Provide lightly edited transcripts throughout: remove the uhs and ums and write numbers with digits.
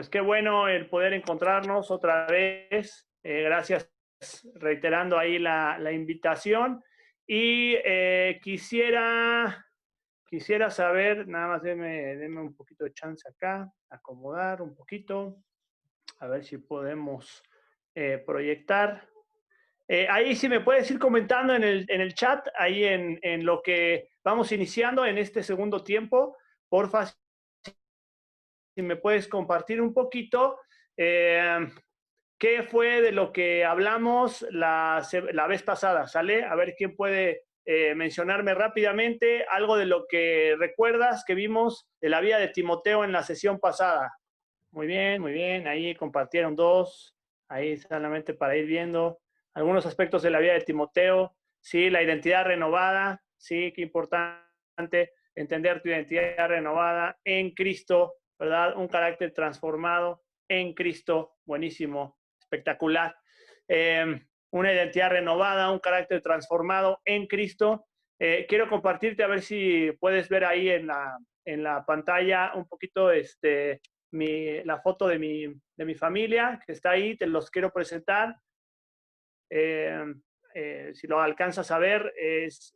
pues qué bueno el poder encontrarnos otra vez. Gracias, reiterando ahí la invitación. Y quisiera saber, nada más denme un poquito de chance acá, acomodar un poquito, a ver si podemos proyectar. Ahí sí me puedes ir comentando en el chat, ahí en lo que vamos iniciando en este segundo tiempo. Porfa, si me puedes compartir un poquito qué fue de lo que hablamos la vez pasada, ¿sale? A ver quién puede mencionarme rápidamente algo de lo que recuerdas que vimos de la vida de Timoteo en la sesión pasada. Muy bien, ahí compartieron dos, ahí solamente para ir viendo algunos aspectos de la vida de Timoteo. Sí, la identidad renovada, sí, qué importante entender tu identidad renovada en Cristo, ¿verdad? Un carácter transformado en Cristo, buenísimo, espectacular. Una identidad renovada, un carácter transformado en Cristo. Quiero compartirte a ver si puedes ver ahí en la pantalla un poquito la foto de mi familia que está ahí, te los quiero presentar. Si lo alcanzas a ver,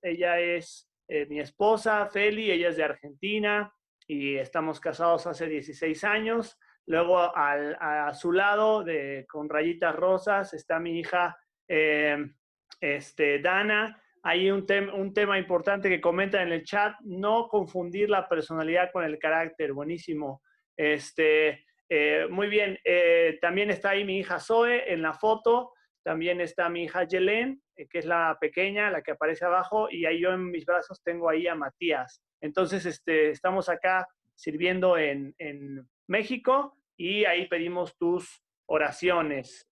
ella es mi esposa, Feli, ella es de Argentina y estamos casados hace 16 años. Luego a su lado, con rayitas rosas, está mi hija Dana. Hay un tema importante que comenta en el chat, no confundir la personalidad con el carácter, buenísimo. Muy bien, también está ahí mi hija Zoe en la foto. También está mi hija Yelén, que es la pequeña, la que aparece abajo, y ahí yo en mis brazos tengo ahí a Matías. Entonces, estamos acá sirviendo en México y ahí pedimos tus oraciones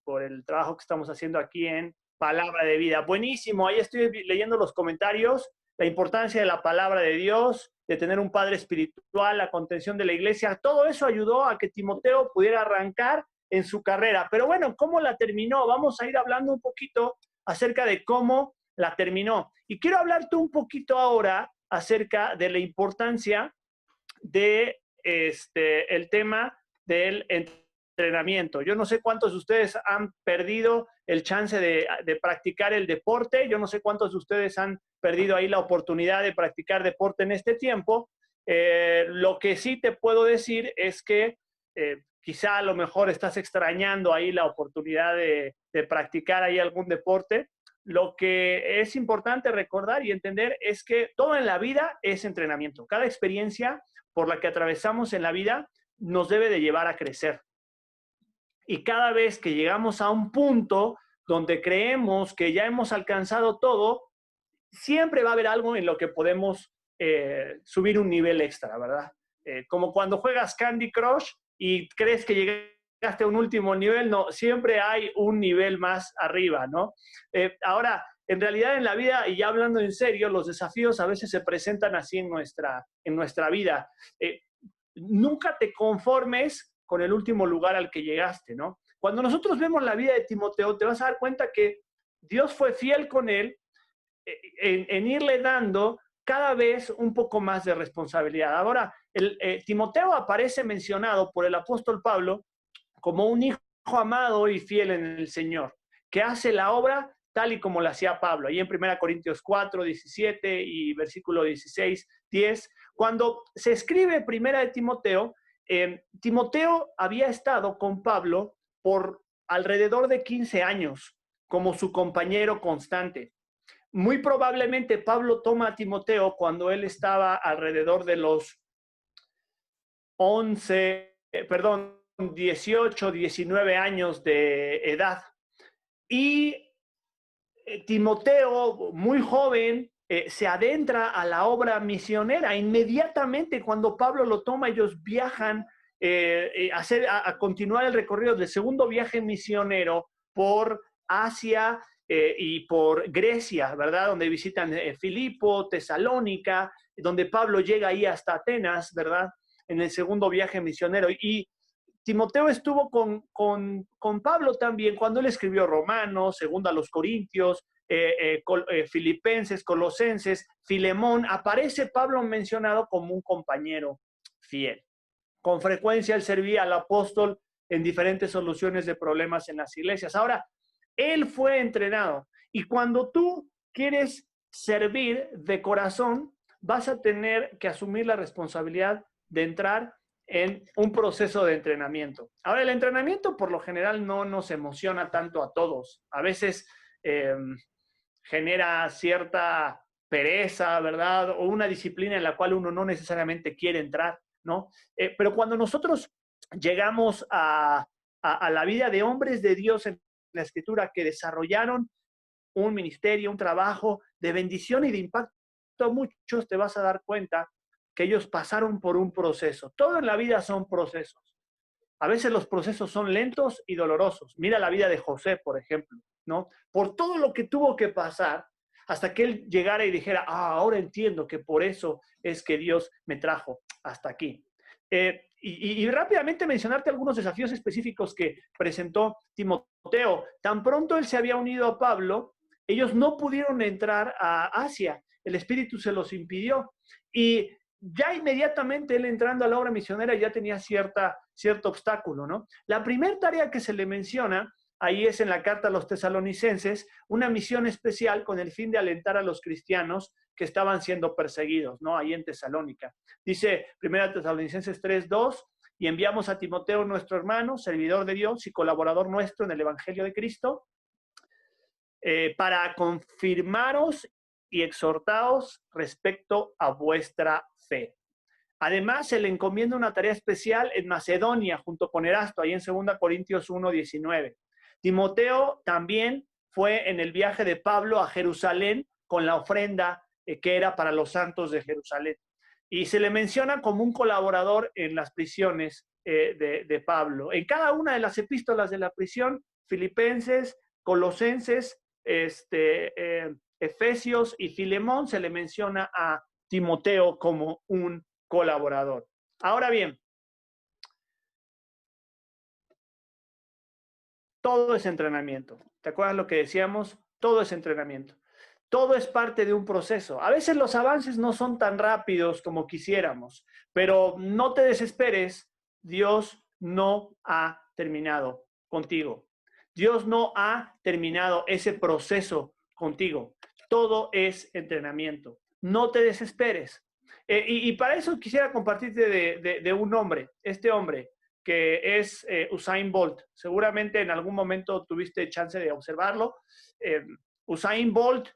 por el trabajo que estamos haciendo aquí en Palabra de Vida. Buenísimo, ahí estoy leyendo los comentarios, la importancia de la palabra de Dios, de tener un padre espiritual, la contención de la iglesia, todo eso ayudó a que Timoteo pudiera arrancar en su carrera. Pero bueno, ¿cómo la terminó? Vamos a ir hablando un poquito acerca de cómo la terminó. Y quiero hablarte un poquito ahora acerca de la importancia de el tema del entrenamiento. Yo no sé cuántos de ustedes han perdido el chance de practicar el deporte. Yo no sé cuántos de ustedes han perdido ahí la oportunidad de practicar deporte en este tiempo. Lo que sí te puedo decir es que quizá a lo mejor estás extrañando ahí la oportunidad de practicar ahí algún deporte. Lo que es importante recordar y entender es que todo en la vida es entrenamiento. Cada experiencia por la que atravesamos en la vida nos debe de llevar a crecer. Y cada vez que llegamos a un punto donde creemos que ya hemos alcanzado todo, siempre va a haber algo en lo que podemos subir un nivel extra, ¿verdad? Como cuando juegas Candy Crush y crees que llegaste a un último nivel, no, siempre hay un nivel más arriba, ¿no? Ahora, en realidad en la vida, y ya hablando en serio, los desafíos a veces se presentan así en nuestra vida. Nunca te conformes con el último lugar al que llegaste, ¿no? Cuando nosotros vemos la vida de Timoteo, te vas a dar cuenta que Dios fue fiel con él en irle dando cada vez un poco más de responsabilidad. Ahora, Timoteo aparece mencionado por el apóstol Pablo como un hijo amado y fiel en el Señor, que hace la obra tal y como la hacía Pablo. Ahí en 1 Corintios 4, 17 y versículo 16, 10, cuando se escribe Primera de Timoteo, Timoteo había estado con Pablo por alrededor de 15 años como su compañero constante. Muy probablemente Pablo toma a Timoteo cuando él estaba alrededor de los 18, 19 años de edad. Y Timoteo, muy joven, se adentra a la obra misionera. Inmediatamente cuando Pablo lo toma, ellos viajan a continuar el recorrido del segundo viaje misionero por Asia y por Grecia, ¿verdad? Donde visitan Filipo, Tesalónica, donde Pablo llega ahí hasta Atenas, ¿verdad? En el segundo viaje misionero. Y Timoteo estuvo con Pablo también cuando él escribió Romanos, segunda a los Corintios, Filipenses, Colosenses, Filemón. Aparece Pablo mencionado como un compañero fiel. con frecuencia él servía al apóstol en diferentes soluciones de problemas en las iglesias. Ahora, él fue entrenado. Y cuando tú quieres servir de corazón, vas a tener que asumir la responsabilidad de entrar en un proceso de entrenamiento. Ahora, el entrenamiento por lo general no nos emociona tanto a todos. A veces genera cierta pereza, ¿verdad? O una disciplina en la cual uno no necesariamente quiere entrar, ¿no? Pero cuando nosotros llegamos a la vida de hombres de Dios en la Escritura que desarrollaron un ministerio, un trabajo de bendición y de impacto a muchos, te vas a dar cuenta que ellos pasaron por un proceso. Todo en la vida son procesos. A veces los procesos son lentos y dolorosos. Mira la vida de José, por ejemplo, ¿no? Por todo lo que tuvo que pasar hasta que él llegara y dijera, ahora entiendo que por eso es que Dios me trajo hasta aquí. Y rápidamente mencionarte algunos desafíos específicos que presentó Timoteo. Tan pronto él se había unido a Pablo, ellos no pudieron entrar a Asia. El Espíritu se los impidió. Y ya inmediatamente él entrando a la obra misionera ya tenía cierto obstáculo, ¿no? La primera tarea que se le menciona ahí es en la carta a los tesalonicenses, una misión especial con el fin de alentar a los cristianos que estaban siendo perseguidos, ¿no? Ahí en Tesalónica. Dice 1 Tesalonicenses 3:2, y enviamos a Timoteo, nuestro hermano, servidor de Dios y colaborador nuestro en el Evangelio de Cristo, para confirmaros y exhortaos respecto a vuestra fe. Además, se le encomienda una tarea especial en Macedonia, junto con Erasto, ahí en 2 Corintios 1:19. Timoteo también fue en el viaje de Pablo a Jerusalén con la ofrenda que era para los santos de Jerusalén. Y se le menciona como un colaborador en las prisiones de Pablo. En cada una de las epístolas de la prisión, Filipenses, Colosenses, Efesios y Filemón, se le menciona a Timoteo como un colaborador. Ahora bien, todo es entrenamiento. ¿Te acuerdas lo que decíamos? Todo es entrenamiento. Todo es parte de un proceso. A veces los avances no son tan rápidos como quisiéramos, pero no te desesperes. Dios no ha terminado contigo. Dios no ha terminado ese proceso contigo. Todo es entrenamiento. No te desesperes. Y para eso quisiera compartirte de un hombre, este hombre, que es Usain Bolt. Seguramente en algún momento tuviste chance de observarlo. Usain Bolt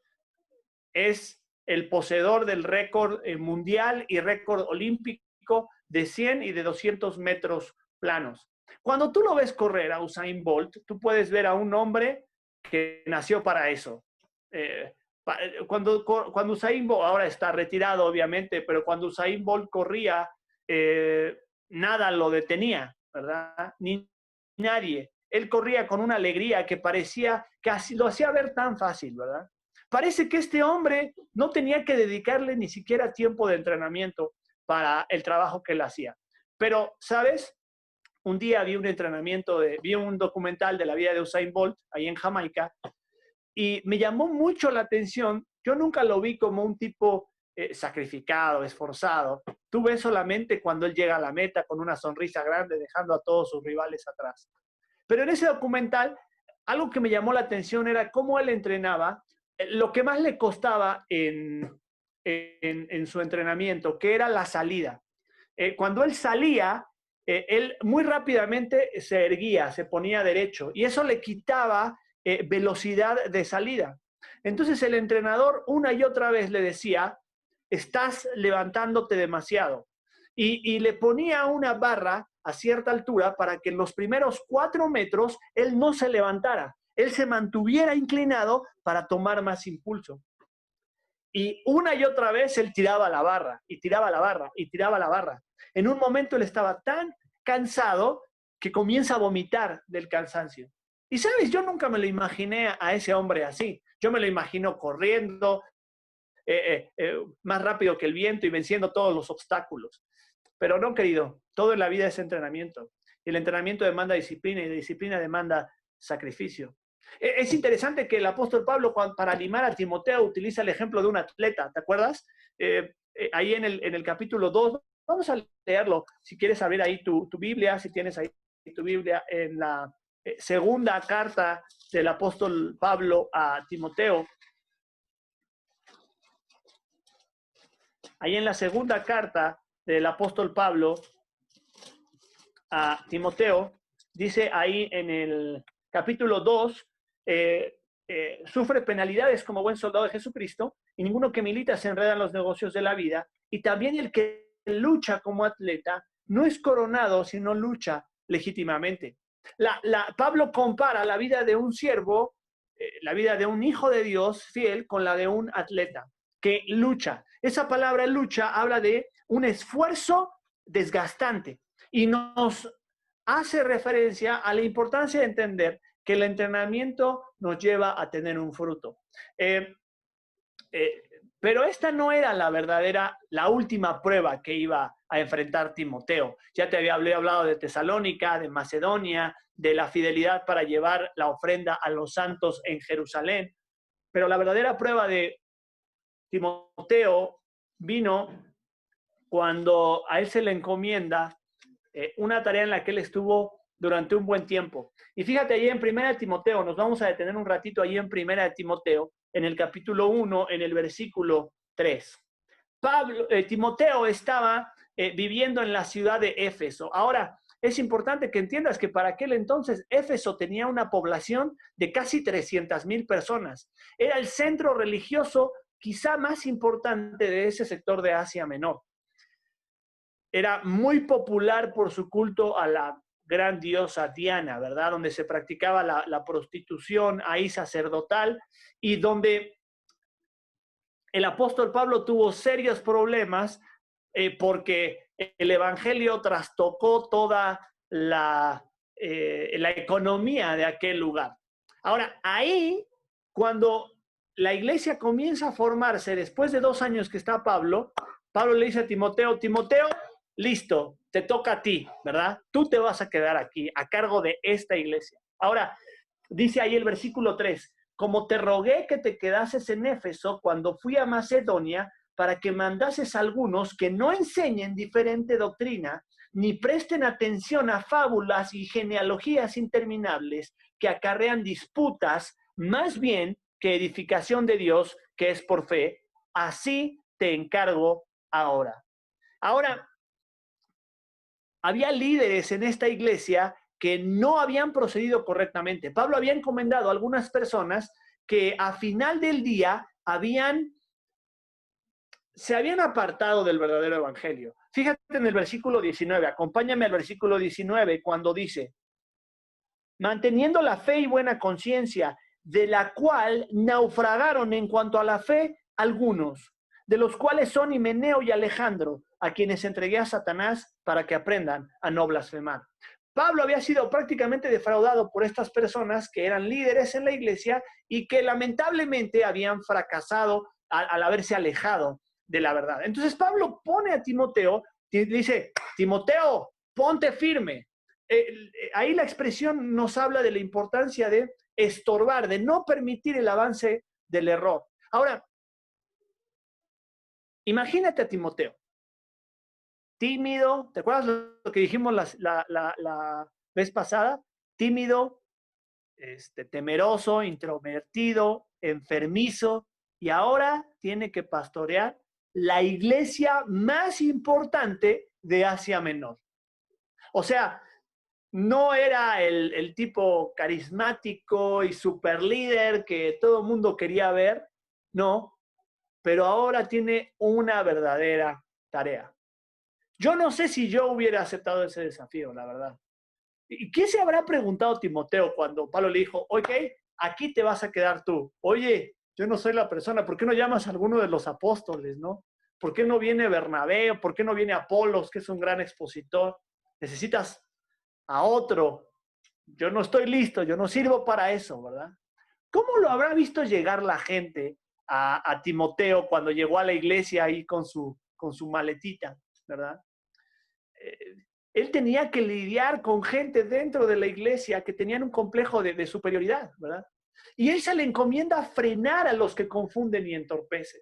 es el poseedor del récord mundial y récord olímpico de 100 y de 200 metros planos. Cuando tú lo ves correr a Usain Bolt, tú puedes ver a un hombre que nació para eso. Cuando Usain Bolt, ahora está retirado obviamente, pero cuando Usain Bolt corría, nada lo detenía, ¿verdad? Ni nadie. Él corría con una alegría que parecía, que así, lo hacía ver tan fácil, ¿verdad? Parece que este hombre no tenía que dedicarle ni siquiera tiempo de entrenamiento para el trabajo que él hacía. Pero, ¿sabes? Un día vi un documental de la vida de Usain Bolt ahí en Jamaica y me llamó mucho la atención. Yo nunca lo vi como un tipo sacrificado, esforzado. Tú ves solamente cuando él llega a la meta con una sonrisa grande, dejando a todos sus rivales atrás. Pero en ese documental, algo que me llamó la atención era cómo él entrenaba, lo que más le costaba en su entrenamiento, que era la salida. Cuando él salía, él muy rápidamente se erguía, se ponía derecho, y eso le quitaba velocidad de salida. Entonces el entrenador una y otra vez le decía, estás levantándote demasiado. Y le ponía una barra a cierta altura para que en los primeros 4 metros él no se levantara. Él se mantuviera inclinado para tomar más impulso. Y una y otra vez él tiraba la barra, y tiraba la barra, y tiraba la barra. En un momento él estaba tan cansado que comienza a vomitar del cansancio. Y sabes, yo nunca me lo imaginé a ese hombre así. Yo me lo imagino corriendo más rápido que el viento y venciendo todos los obstáculos. Pero no, querido, todo en la vida es entrenamiento. Y el entrenamiento demanda disciplina y la disciplina demanda sacrificio. Es interesante que el apóstol Pablo, para animar a Timoteo, utiliza el ejemplo de un atleta, ¿te acuerdas? Ahí en el capítulo 2, Vamos a leerlo. Si quieres abrir ahí tu Biblia, si tienes ahí tu Biblia, en la segunda carta del apóstol Pablo a Timoteo. Ahí en la segunda carta del apóstol Pablo a Timoteo, dice ahí en el capítulo 2, sufre penalidades como buen soldado de Jesucristo, y ninguno que milita se enreda en los negocios de la vida, y también el que lucha como atleta no es coronado, sino lucha legítimamente. Pablo compara la vida de un siervo, la vida de un hijo de Dios fiel, con la de un atleta que lucha. Esa palabra lucha habla de un esfuerzo desgastante y nos hace referencia a la importancia de entender que el entrenamiento nos lleva a tener un fruto. Pero esta no era la última prueba que iba a enfrentar Timoteo. Ya te había hablado de Tesalónica, de Macedonia, de la fidelidad para llevar la ofrenda a los santos en Jerusalén. Pero la verdadera prueba de Timoteo vino cuando a él se le encomienda una tarea en la que él estuvo durante un buen tiempo. Y fíjate, ahí en 1 Timoteo, nos vamos a detener un ratito ahí en 1 Timoteo, en el capítulo 1, en el versículo 3. Timoteo estaba viviendo en la ciudad de Éfeso. Ahora, es importante que entiendas que para aquel entonces Éfeso tenía una población de casi 300,000 personas. Era el centro religioso quizá más importante de ese sector de Asia Menor. Era muy popular por su culto a la gran diosa Diana, ¿verdad? Donde se practicaba la prostitución ahí sacerdotal y donde el apóstol Pablo tuvo serios problemas porque el evangelio trastocó toda la economía de aquel lugar. Ahora, ahí, cuando la iglesia comienza a formarse, después de 2 años que está Pablo le dice a Timoteo, listo, te toca a ti, ¿verdad? Tú te vas a quedar aquí a cargo de esta iglesia. Ahora, dice ahí el versículo 3, como te rogué que te quedases en Éfeso cuando fui a Macedonia, para que mandases a algunos que no enseñen diferente doctrina, ni presten atención a fábulas y genealogías interminables que acarrean disputas, más bien que edificación de Dios, que es por fe. Así te encargo ahora. Ahora, había líderes en esta iglesia que no habían procedido correctamente. Pablo había encomendado a algunas personas que a final del día se habían apartado del verdadero evangelio. Fíjate en el versículo 19, acompáñame al versículo 19 cuando dice, manteniendo la fe y buena conciencia, de la cual naufragaron en cuanto a la fe algunos, de los cuales son Himeneo y Alejandro, a quienes entregué a Satanás para que aprendan a no blasfemar. Pablo había sido prácticamente defraudado por estas personas que eran líderes en la iglesia y que lamentablemente habían fracasado al haberse alejado de la verdad. Entonces Pablo pone a Timoteo, dice, Timoteo, ponte firme. Ahí la expresión nos habla de la importancia de estorbar, de no permitir el avance del error. Ahora, imagínate a Timoteo, tímido, ¿te acuerdas lo que dijimos la vez pasada? Tímido, temeroso, introvertido, enfermizo, y ahora tiene que pastorear la iglesia más importante de Asia Menor. O sea, no era el tipo carismático y super líder que todo el mundo quería ver, no, pero ahora tiene una verdadera tarea. Yo no sé si yo hubiera aceptado ese desafío, la verdad. ¿Y qué se habrá preguntado Timoteo cuando Pablo le dijo, ok, aquí te vas a quedar tú? Oye, yo no soy la persona, ¿por qué no llamas a alguno de los apóstoles, no? ¿Por qué no viene Bernabé? ¿Por qué no viene Apolos, que es un gran expositor? Necesitas a otro. Yo no estoy listo, yo no sirvo para eso, ¿verdad? ¿Cómo lo habrá visto llegar la gente a Timoteo cuando llegó a la iglesia ahí con su maletita, ¿verdad? Él tenía que lidiar con gente dentro de la iglesia que tenían un complejo de superioridad, ¿verdad? Y él se le encomienda frenar a los que confunden y entorpecen.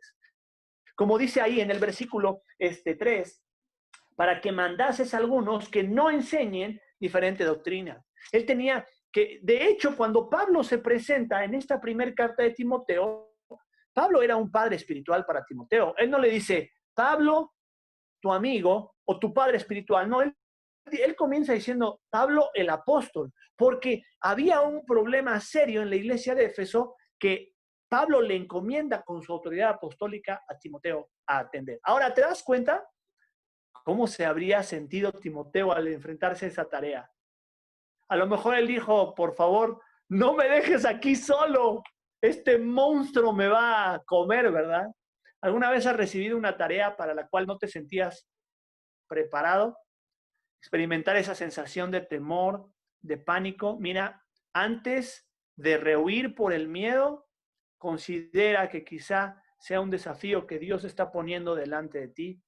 Como dice ahí en el versículo 3, para que mandases a algunos que no enseñen diferente doctrina. Él tenía que, de hecho, cuando Pablo se presenta en esta primera carta de Timoteo, Pablo era un padre espiritual para Timoteo. Él no le dice, Pablo, tu amigo o tu padre espiritual. No, él comienza diciendo, Pablo el apóstol, porque había un problema serio en la iglesia de Éfeso que Pablo le encomienda con su autoridad apostólica a Timoteo a atender. Ahora, ¿te das cuenta cómo se habría sentido Timoteo al enfrentarse a esa tarea? A lo mejor él dijo, por favor, no me dejes aquí solo. Este monstruo me va a comer, ¿verdad? ¿Alguna vez has recibido una tarea para la cual no te sentías preparado? Experimentar esa sensación de temor, de pánico. Mira, antes de rehuir por el miedo, considera que quizá sea un desafío que Dios está poniendo delante de ti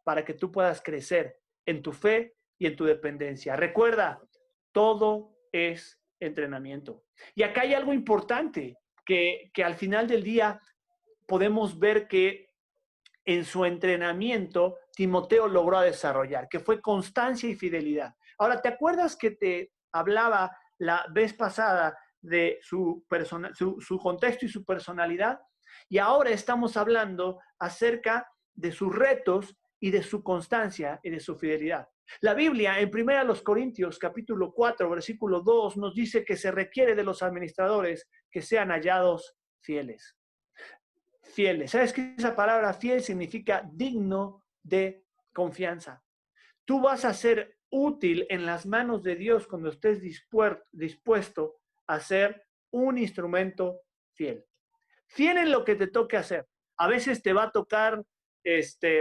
para que tú puedas crecer en tu fe y en tu dependencia. Recuerda, todo es entrenamiento. Y acá hay algo importante que al final del día podemos ver que en su entrenamiento Timoteo logró desarrollar, que fue constancia y fidelidad. Ahora, ¿te acuerdas que te hablaba la vez pasada de su contexto y su personalidad? Y ahora estamos hablando acerca de sus retos y de su constancia y de su fidelidad. La Biblia, en 1 Corintios, capítulo 4, versículo 2, nos dice que se requiere de los administradores que sean hallados fieles. Fieles. ¿Sabes qué? Esa palabra fiel significa digno de confianza. Tú vas a ser útil en las manos de Dios cuando estés dispuesto a ser un instrumento fiel. Fiel en lo que te toque hacer. A veces te va a tocar,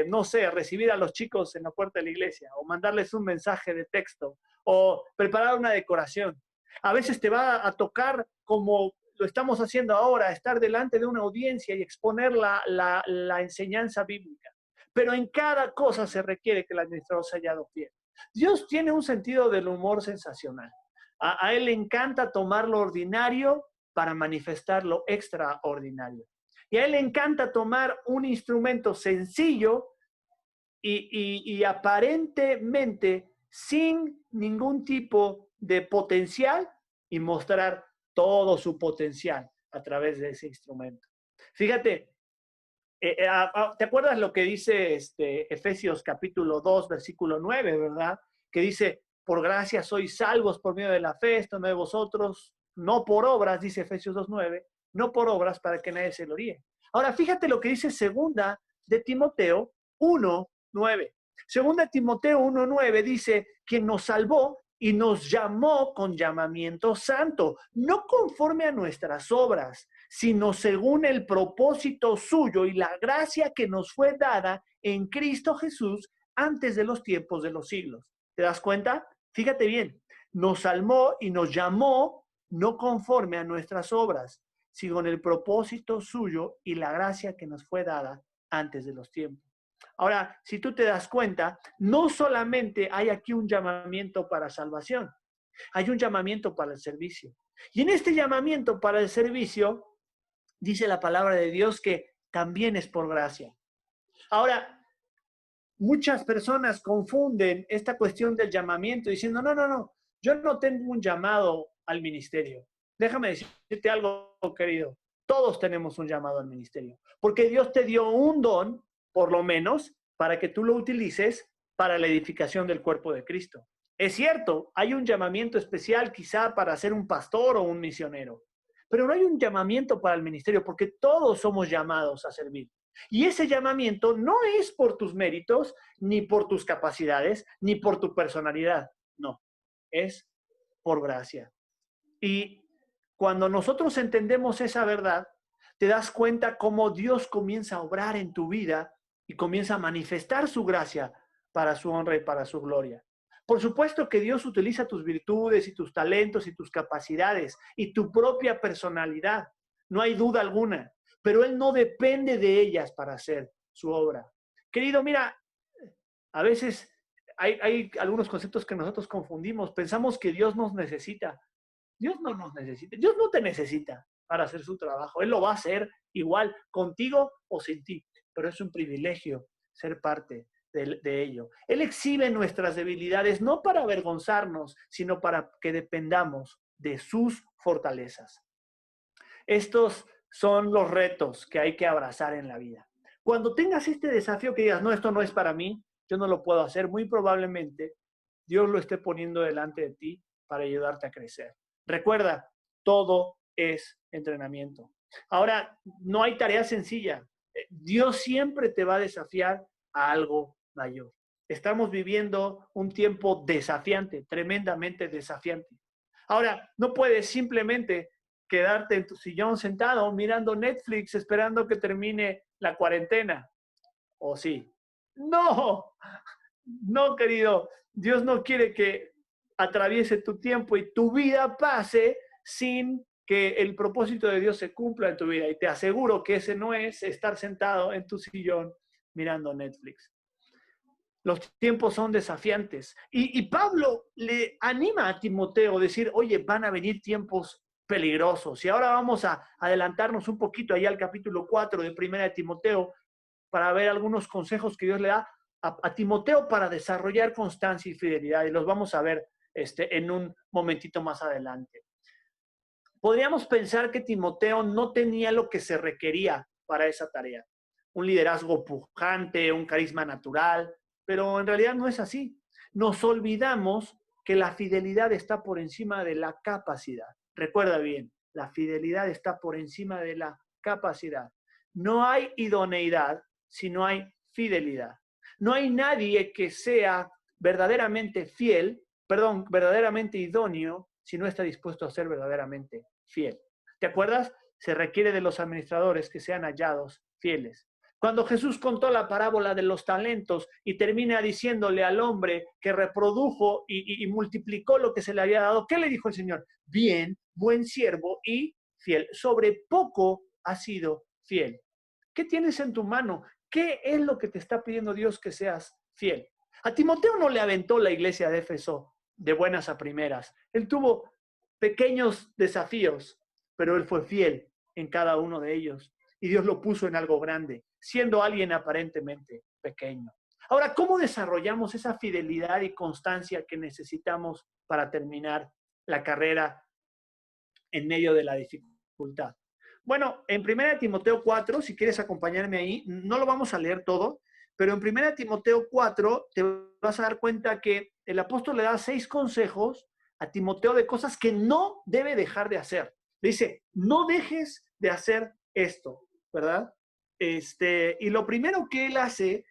no sé, recibir a los chicos en la puerta de la iglesia, o mandarles un mensaje de texto, o preparar una decoración. A veces te va a tocar, como lo estamos haciendo ahora, estar delante de una audiencia y exponer la enseñanza bíblica. Pero en cada cosa se requiere que el administrador sea hallado fiel. Dios tiene un sentido del humor sensacional. A Él le encanta tomar lo ordinario para manifestar lo extraordinario. Y a Él le encanta tomar un instrumento sencillo y aparentemente sin ningún tipo de potencial y mostrar todo su potencial a través de ese instrumento. Fíjate, ¿te acuerdas lo que dice Efesios capítulo 2, versículo 9, verdad? Que dice, por gracia sois salvos por medio de la fe, esto no de vosotros, no por obras, dice Efesios 2:9, no por obras para que nadie se gloríe. Ahora, fíjate lo que dice segunda de Timoteo 1:9. Segunda de Timoteo 1:9 dice, quien nos salvó y nos llamó con llamamiento santo, no conforme a nuestras obras, sino según el propósito suyo y la gracia que nos fue dada en Cristo Jesús antes de los tiempos de los siglos. ¿Te das cuenta? Fíjate bien, nos salvó y nos llamó no conforme a nuestras obras, sino en el propósito suyo y la gracia que nos fue dada antes de los tiempos. Ahora, si tú te das cuenta, no solamente hay aquí un llamamiento para salvación, hay un llamamiento para el servicio. Y en este llamamiento para el servicio, dice la palabra de Dios que también es por gracia. Ahora, muchas personas confunden esta cuestión del llamamiento diciendo, no, yo no tengo un llamado al ministerio. Déjame decirte algo, querido. Todos tenemos un llamado al ministerio, porque Dios te dio un don, por lo menos, para que tú lo utilices para la edificación del cuerpo de Cristo. Es cierto, hay un llamamiento especial quizá para ser un pastor o un misionero, pero no hay un llamamiento para el ministerio, porque todos somos llamados a servir. Y ese llamamiento no es por tus méritos, ni por tus capacidades, ni por tu personalidad. No, es por gracia. Y cuando nosotros entendemos esa verdad, te das cuenta cómo Dios comienza a obrar en tu vida y comienza a manifestar su gracia para su honra y para su gloria. Por supuesto que Dios utiliza tus virtudes y tus talentos y tus capacidades y tu propia personalidad. No hay duda alguna, pero Él no depende de ellas para hacer su obra. Querido, mira, a veces hay algunos conceptos que nosotros confundimos. Pensamos que Dios nos necesita. Dios no nos necesita. Dios no te necesita para hacer su trabajo. Él lo va a hacer igual contigo o sin ti. Pero es un privilegio ser parte de ello. Él exhibe nuestras debilidades no para avergonzarnos, sino para que dependamos de sus fortalezas. Estos son los retos que hay que abrazar en la vida. Cuando tengas este desafío que digas, no, esto no es para mí, yo no lo puedo hacer, muy probablemente Dios lo esté poniendo delante de ti para ayudarte a crecer. Recuerda, todo es entrenamiento. Ahora, no hay tarea sencilla. Dios siempre te va a desafiar a algo mayor. Estamos viviendo un tiempo desafiante, tremendamente desafiante. Ahora, no puedes simplemente quedarte en tu sillón sentado mirando Netflix esperando que termine la cuarentena. ¿O sí? No, no, querido. Dios no quiere que atraviese tu tiempo y tu vida pase sin que el propósito de Dios se cumpla en tu vida. Y te aseguro que ese no es estar sentado en tu sillón mirando Netflix. Los tiempos son desafiantes. Y Pablo le anima a Timoteo a decir, oye, van a venir tiempos peligrosos. Y ahora vamos a adelantarnos un poquito allá al capítulo 4 de Primera de Timoteo para ver algunos consejos que Dios le da a Timoteo para desarrollar constancia y fidelidad. Y los vamos a ver en un momentito más adelante. Podríamos pensar que Timoteo no tenía lo que se requería para esa tarea. Un liderazgo pujante, un carisma natural, pero en realidad no es así. Nos olvidamos que la fidelidad está por encima de la capacidad. Recuerda bien, la fidelidad está por encima de la capacidad. No hay idoneidad si no hay fidelidad. No hay nadie que sea verdaderamente fiel, verdaderamente idóneo si no está dispuesto a ser verdaderamente fiel. ¿Te acuerdas? Se requiere de los administradores que sean hallados fieles. Cuando Jesús contó la parábola de los talentos y termina diciéndole al hombre que reprodujo y multiplicó lo que se le había dado, ¿qué le dijo el Señor? Bien, buen siervo y fiel. Sobre poco has sido fiel. ¿Qué tienes en tu mano? ¿Qué es lo que te está pidiendo Dios que seas fiel? A Timoteo no le aventó la iglesia de Éfeso de buenas a primeras. Él tuvo pequeños desafíos, pero él fue fiel en cada uno de ellos. Y Dios lo puso en algo grande, siendo alguien aparentemente pequeño. Ahora, ¿cómo desarrollamos esa fidelidad y constancia que necesitamos para terminar la carrera en medio de la dificultad? Bueno, en 1 Timoteo 4, si quieres acompañarme ahí, no lo vamos a leer todo, pero en 1 Timoteo 4 te vas a dar cuenta que el apóstol le da 6 consejos a Timoteo de cosas que no debe dejar de hacer. Le dice, no dejes de hacer esto, ¿verdad? Y lo primero que él hace,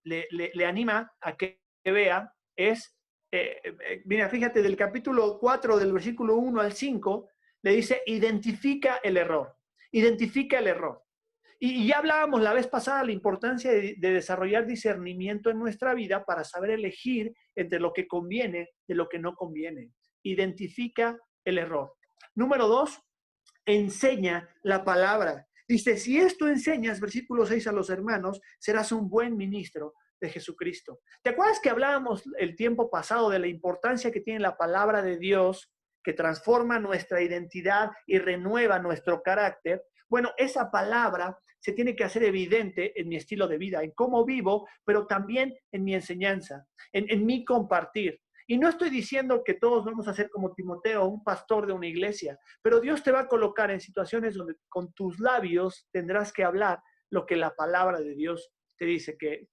le anima a que vea es, mira, fíjate, del capítulo 4, del versículo 1 al 5, le dice, identifica el error, identifica el error. Y ya hablábamos la vez pasada la importancia de desarrollar discernimiento en nuestra vida para saber elegir entre lo que conviene de lo que no conviene. Identifica el error. Número 2, enseña la palabra. Dice, si esto enseñas, versículo 6, a los hermanos, serás un buen ministro de Jesucristo. ¿Te acuerdas que hablábamos el tiempo pasado de la importancia que tiene la palabra de Dios, que transforma nuestra identidad y renueva nuestro carácter? Bueno, esa palabra se tiene que hacer evidente en mi estilo de vida, en cómo vivo, pero también en mi enseñanza, en mi compartir. Y no estoy diciendo que todos vamos a ser como Timoteo, un pastor de una iglesia, pero Dios te va a colocar en situaciones donde con tus labios tendrás que hablar lo que la palabra de Dios te dice que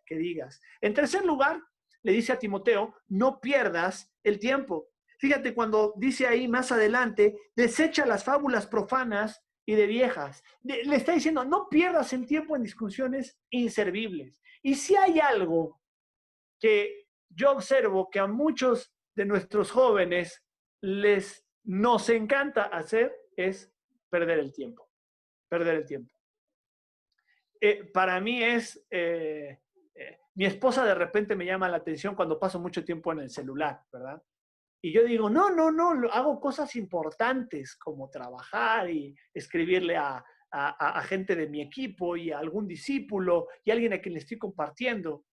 digas. En tercer lugar, le dice a Timoteo, no pierdas el tiempo. Fíjate cuando dice ahí más adelante, desecha las fábulas profanas y de viejas. Le está diciendo, no pierdas el tiempo en discusiones inservibles. Y si hay algo que yo observo que a muchos de nuestros jóvenes nos encanta hacer, es perder el tiempo. Perder el tiempo. Para mí es, mi esposa de repente me llama la atención cuando paso mucho tiempo en el celular, ¿verdad? Y yo digo, no, hago cosas importantes como trabajar y escribirle a gente de mi equipo y a algún discípulo y a alguien a quien le estoy compartiendo.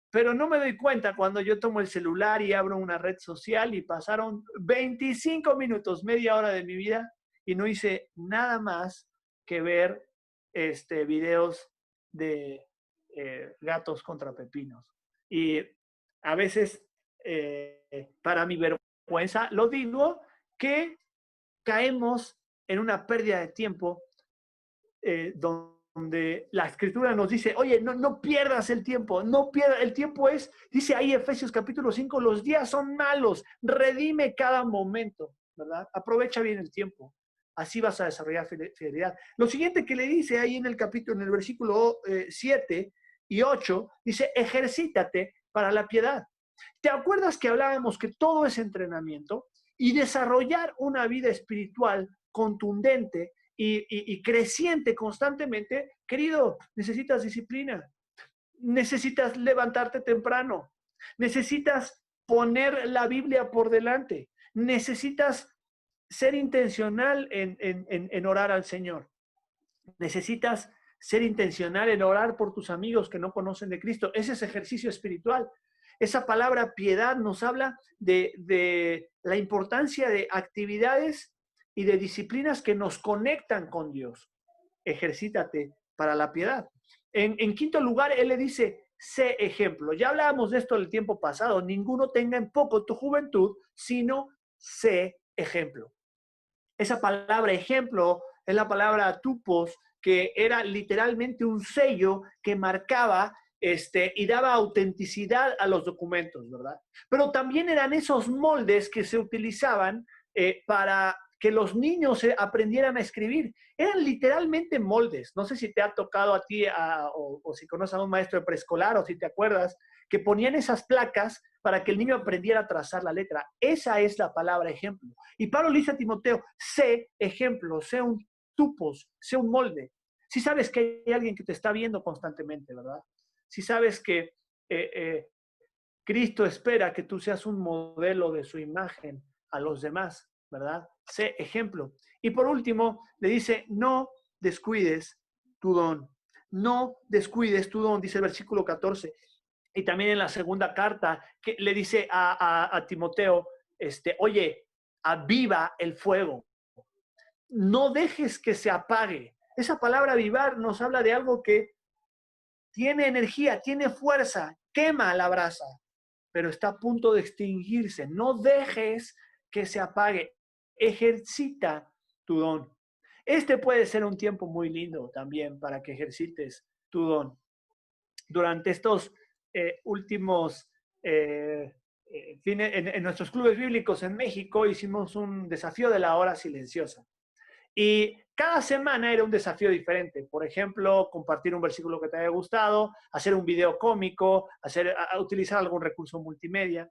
Pero no me doy cuenta cuando yo tomo el celular y abro una red social y pasaron 25 minutos, media hora de mi vida y no hice nada más que ver videos de gatos contra pepinos. Y a veces, para mi vergüenza, lo digo, que caemos en una pérdida de tiempo donde la escritura nos dice, oye, no pierdas el tiempo, no pierdas, el tiempo es, dice ahí Efesios capítulo 5, los días son malos, redime cada momento, ¿verdad? Aprovecha bien el tiempo, así vas a desarrollar fidelidad. Lo siguiente que le dice ahí en el capítulo, en el versículo 7 y 8, dice, ejercítate para la piedad. ¿Te acuerdas que hablábamos que todo es entrenamiento? Y desarrollar una vida espiritual contundente y creciente constantemente, querido, necesitas disciplina, necesitas levantarte temprano, necesitas poner la Biblia por delante, necesitas ser intencional en orar al Señor, necesitas ser intencional en orar por tus amigos que no conocen de Cristo. Ese es ejercicio espiritual. Esa palabra piedad nos habla de la importancia de actividades y de disciplinas que nos conectan con Dios. Ejercítate para la piedad. En quinto lugar, él le dice, sé ejemplo. Ya hablábamos de esto el tiempo pasado. Ninguno tenga en poco tu juventud, sino sé ejemplo. Esa palabra ejemplo es la palabra tupos, que era literalmente un sello que marcaba y daba autenticidad a los documentos, ¿verdad? Pero también eran esos moldes que se utilizaban para que los niños aprendieran a escribir. Eran literalmente moldes. No sé si te ha tocado a ti o si conoces a un maestro de preescolar o si te acuerdas que ponían esas placas para que el niño aprendiera a trazar la letra. Esa es la palabra ejemplo. Y Pablo le dice a Timoteo, sé ejemplo, sé un tupos, sé un molde. Si sabes que hay alguien que te está viendo constantemente, ¿verdad? Si sabes que Cristo espera que tú seas un modelo de su imagen a los demás, ¿verdad? Sé ejemplo. Y por último, le dice, no descuides tu don. No descuides tu don, dice el versículo 14. Y también en la segunda carta, que le dice a Timoteo, oye, aviva el fuego. No dejes que se apague. Esa palabra avivar nos habla de algo que tiene energía, tiene fuerza, quema la brasa, pero está a punto de extinguirse. No dejes que se apague. Ejercita tu don. Este puede ser un tiempo muy lindo también para que ejercites tu don. Durante estos últimos en nuestros clubes bíblicos en México hicimos un desafío de la hora silenciosa. Y cada semana era un desafío diferente. Por ejemplo, compartir un versículo que te haya gustado, hacer un video cómico, utilizar algún recurso multimedia.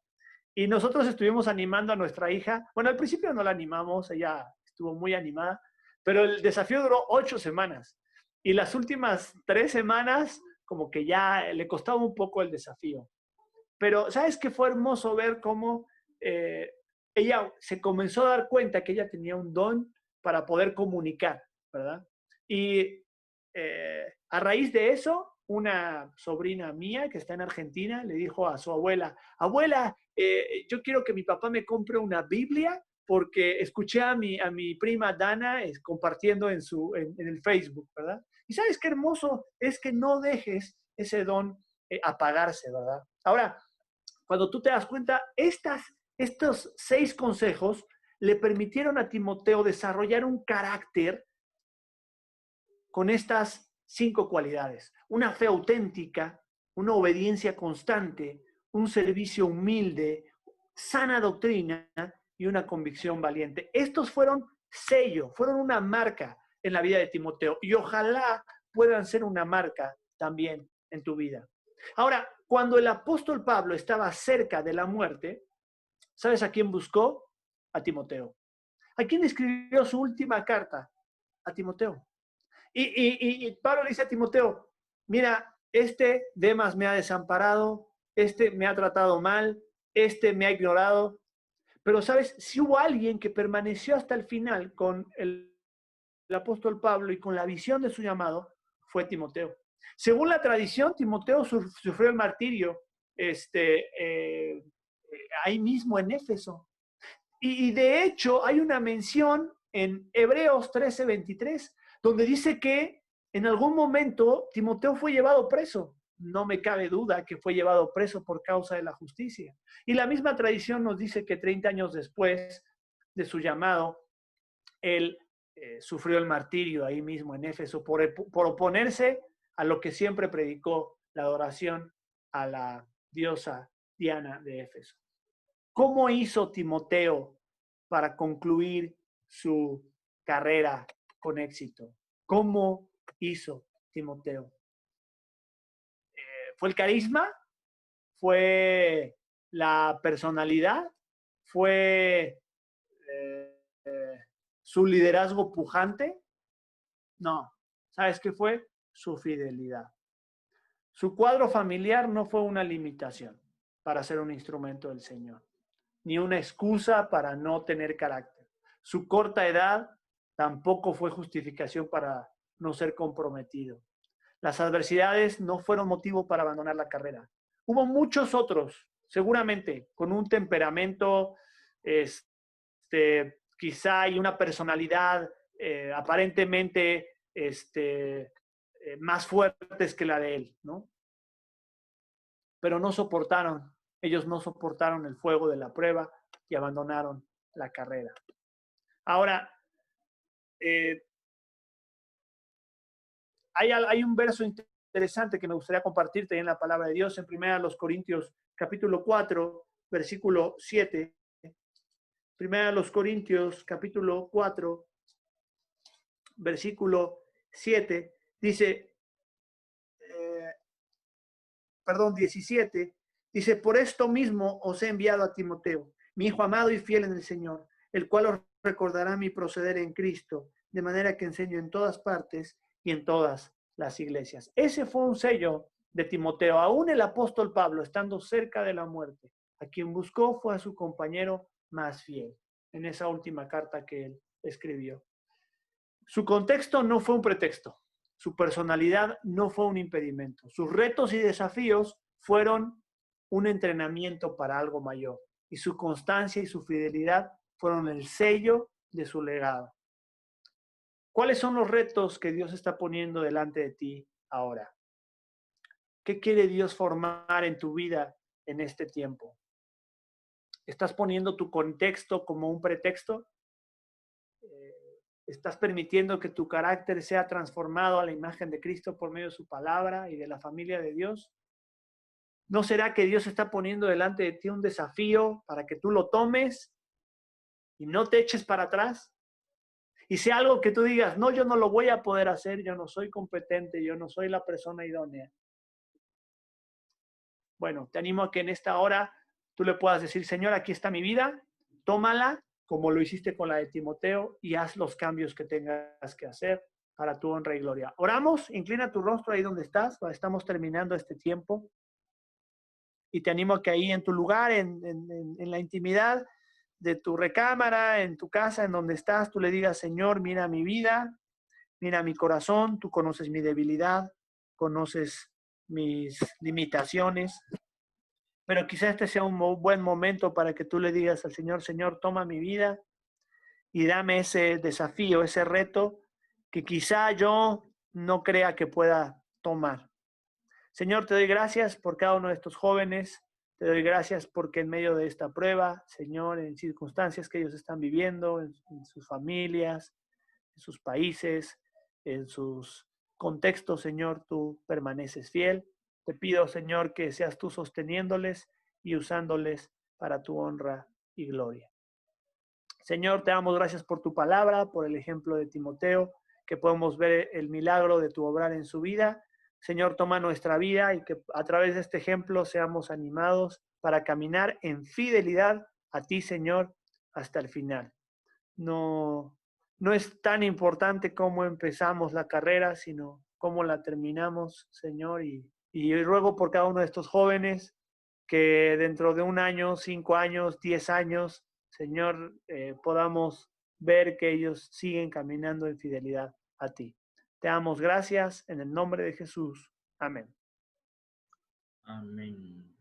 Y nosotros estuvimos animando a nuestra hija. Bueno, al principio no la animamos, ella estuvo muy animada, pero el desafío duró 8 semanas. Y las últimas 3 semanas, como que ya le costaba un poco el desafío. Pero, ¿sabes qué fue hermoso ver cómo ella se comenzó a dar cuenta que ella tenía un don para poder comunicar, ¿verdad? Y a raíz de eso, una sobrina mía que está en Argentina le dijo a su abuela, abuela, yo quiero que mi papá me compre una Biblia porque escuché a mi prima Dana compartiendo en el Facebook, ¿verdad? Y ¿sabes qué hermoso? Es que no dejes ese don apagarse, ¿verdad? Ahora, cuando tú te das cuenta, estos 6 consejos le permitieron a Timoteo desarrollar un carácter con estas 5 cualidades. Una fe auténtica, una obediencia constante, un servicio humilde, sana doctrina y una convicción valiente. Estos fueron sello, fueron una marca en la vida de Timoteo y ojalá puedan ser una marca también en tu vida. Ahora, cuando el apóstol Pablo estaba cerca de la muerte, ¿sabes a quién buscó? A Timoteo. ¿A quién escribió su última carta? A Timoteo. Y Pablo le dice a Timoteo, mira, Demas me ha desamparado, me ha tratado mal, me ha ignorado, pero sabes, si hubo alguien que permaneció hasta el final con el apóstol Pablo y con la visión de su llamado, fue Timoteo. Según la tradición, Timoteo sufrió el martirio ahí mismo en Éfeso. Y de hecho hay una mención en Hebreos 13:23, donde dice que En algún momento, Timoteo fue llevado preso. No me cabe duda que fue llevado preso por causa de la justicia. Y la misma tradición nos dice que 30 años después de su llamado, él sufrió el martirio ahí mismo en Éfeso por oponerse a lo que siempre predicó, la adoración a la diosa Diana de Éfeso. ¿Cómo hizo Timoteo para concluir su carrera con éxito? ¿Cómo hizo Timoteo? ¿Fue el carisma? ¿Fue la personalidad? ¿Fue su liderazgo pujante? No. ¿Sabes qué fue? Su fidelidad. Su cuadro familiar no fue una limitación para ser un instrumento del Señor, ni una excusa para no tener carácter. Su corta edad tampoco fue justificación para no ser comprometido. Las adversidades no fueron motivo para abandonar la carrera. Hubo muchos otros, seguramente, con un temperamento, quizá y una personalidad aparentemente más fuertes que la de él, ¿no? Pero no soportaron, ellos no soportaron el fuego de la prueba y abandonaron la carrera. Ahora, hay un verso interesante que me gustaría compartirte en la palabra de Dios en 1 Corintios capítulo 4, versículo 7. 1 Corintios capítulo 4, versículo 7, dice, 17, dice, por esto mismo os he enviado a Timoteo, mi hijo amado y fiel en el Señor, el cual os recordará mi proceder en Cristo, de manera que enseño en todas partes y en todas las iglesias. Ese fue un sello de Timoteo. Aún el apóstol Pablo, estando cerca de la muerte, a quien buscó fue a su compañero más fiel, en esa última carta que él escribió. Su contexto no fue un pretexto. Su personalidad no fue un impedimento. Sus retos y desafíos fueron un entrenamiento para algo mayor. Y su constancia y su fidelidad fueron el sello de su legado. ¿Cuáles son los retos que Dios está poniendo delante de ti ahora? ¿Qué quiere Dios formar en tu vida en este tiempo? ¿Estás poniendo tu contexto como un pretexto? ¿Estás permitiendo que tu carácter sea transformado a la imagen de Cristo por medio de su palabra y de la familia de Dios? ¿No será que Dios está poniendo delante de ti un desafío para que tú lo tomes y no te eches para atrás? Y sea algo que tú digas, no, yo no lo voy a poder hacer, yo no soy competente, yo no soy la persona idónea. Bueno, te animo a que en esta hora tú le puedas decir, Señor, aquí está mi vida, tómala como lo hiciste con la de Timoteo y haz los cambios que tengas que hacer para tu honra y gloria. Oramos, inclina tu rostro ahí donde estás, estamos terminando este tiempo. Y te animo a que ahí en tu lugar, en la intimidad de tu recámara, en tu casa, en donde estás, tú le digas, Señor, mira mi vida, mira mi corazón, tú conoces mi debilidad, conoces mis limitaciones, pero quizás este sea un buen momento para que tú le digas al Señor, Señor, toma mi vida y dame ese desafío, ese reto que quizá yo no crea que pueda tomar. Señor, te doy gracias por cada uno de estos jóvenes, te doy gracias porque en medio de esta prueba, Señor, en circunstancias que ellos están viviendo, en sus familias, en sus países, en sus contextos, Señor, tú permaneces fiel. Te pido, Señor, que seas tú sosteniéndoles y usándoles para tu honra y gloria. Señor, te damos gracias por tu palabra, por el ejemplo de Timoteo, que podemos ver el milagro de tu obrar en su vida. Señor, toma nuestra vida y que a través de este ejemplo seamos animados para caminar en fidelidad a ti, Señor, hasta el final. No es tan importante cómo empezamos la carrera, sino cómo la terminamos, Señor. Y ruego por cada uno de estos jóvenes que dentro de 1 año, 5 años, 10 años, Señor, podamos ver que ellos siguen caminando en fidelidad a ti. Te damos gracias en el nombre de Jesús. Amén. Amén.